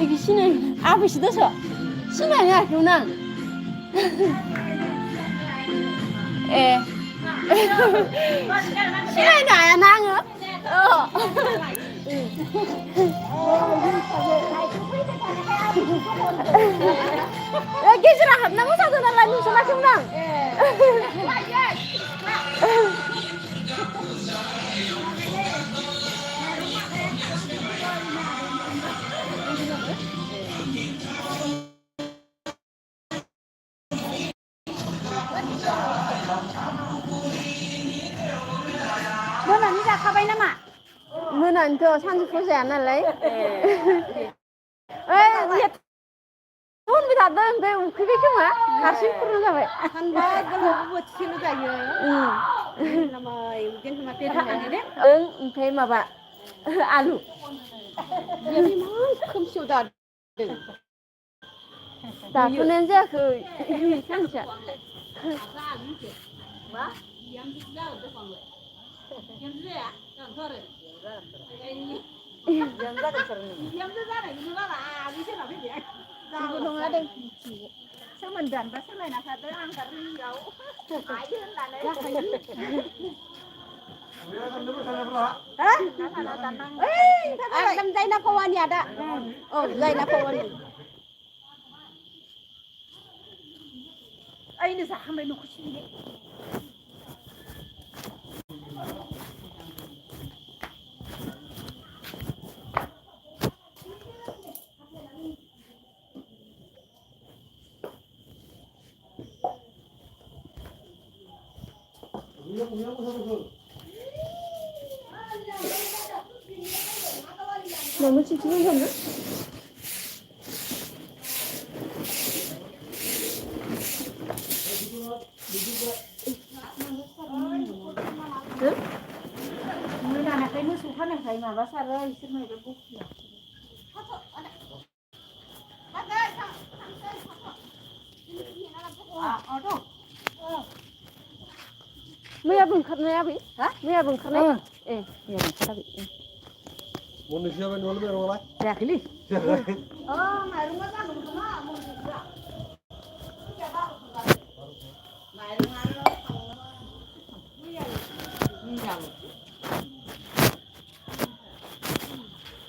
이게 신은 아버지 도서 신아야 누나. 예. 신아야 나야 나응. 계시랑 한나무 사도 날라는 소나 금랑. 너는 니가 가봐이 나마. 너는 저 산수포세 안 할래? 에, 이게 돈 비다 너는데 그게 그만 가슴 푸른 거 봐. 한바 그거 뭐 치는 거요. 응. 나마 이게 좀 앞에 하는데. 응, 배마 봐. 알루. 얘만 큼 쏘다. 자, 그런데 그 상처. Ibu dong ada semendan pas lain apa tuh angker jauh. Ayo nana. Hah? Adam Zainab Pawani ada. Oh, Zainab Pawani. Ini sampai nu kusini. 너무 지치겠네. 응? Người nào là cái nước sụp này thấy mà bác sao ơi, xin mời cái bút kia. Ở đâu? 뭐야 분 카네 아비? 뭐야 분 카네? 예, 뭐야 분 카네. Manusia main bola berapa lah? 야, 글리. Oh, mà đúng rồi, đúng rồi, đúng rồi.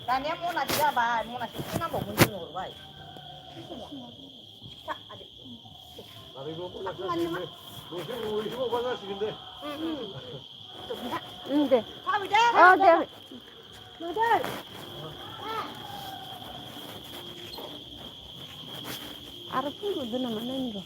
Tanya mau nasi apa? Mau nasi mana mau kunci nur, baik. Hari ini pun nak nasi ni. Mungkin ibu bangga sih ni. 응, 네. 가보자. 네. 너들. 알아 풍도 너는 만나는 거.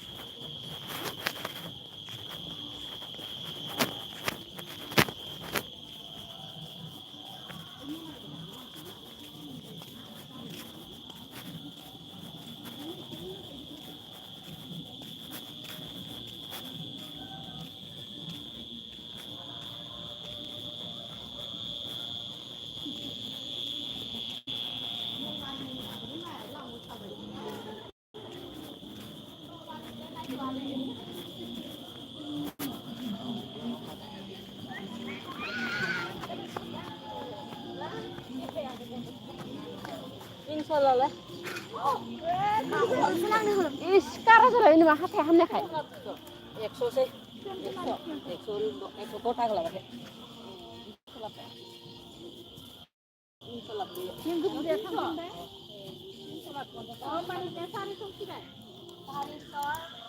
300लाय इस कारा जालाय नामा हाथाय हामनायखाय 100सै 100 गथा लाबाथाय 300 लाबोयो जों गुबुनजों थांबाय 300 लाबोयो माने 400 सिबाय 400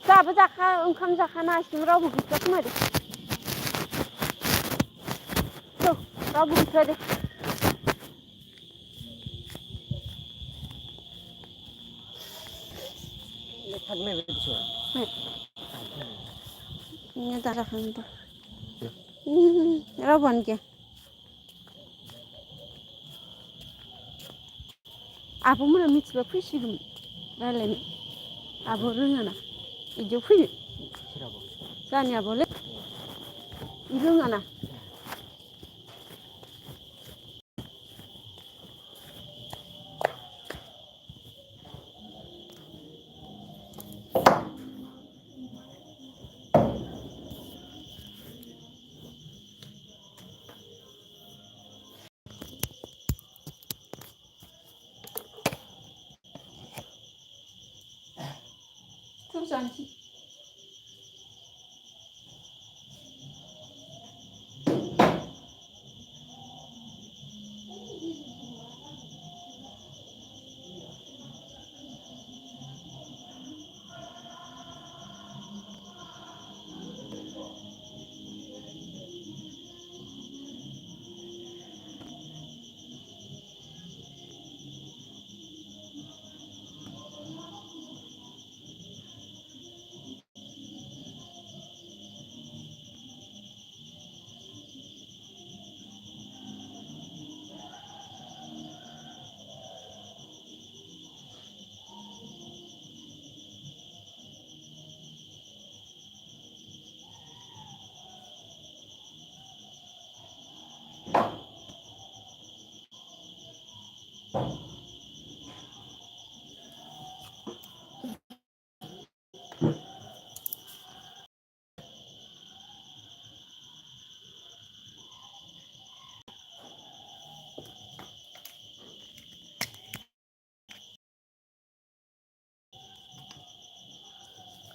जाबो जाखा ओंखाम जाखाना हारसिं रावबो गैथ'आ खोमा दे रावबो गैथ'आ दे थांनाय बायदिसो ini darah hantu rawan ke apa mana mitzvah fishing lain apa rengan hijau fish sana boleh rengan tu santi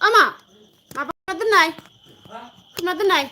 ama apa tenai kena tenai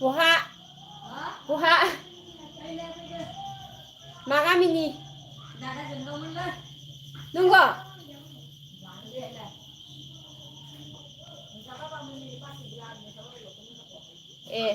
बहा बहा मा गामिनि नंगौ ए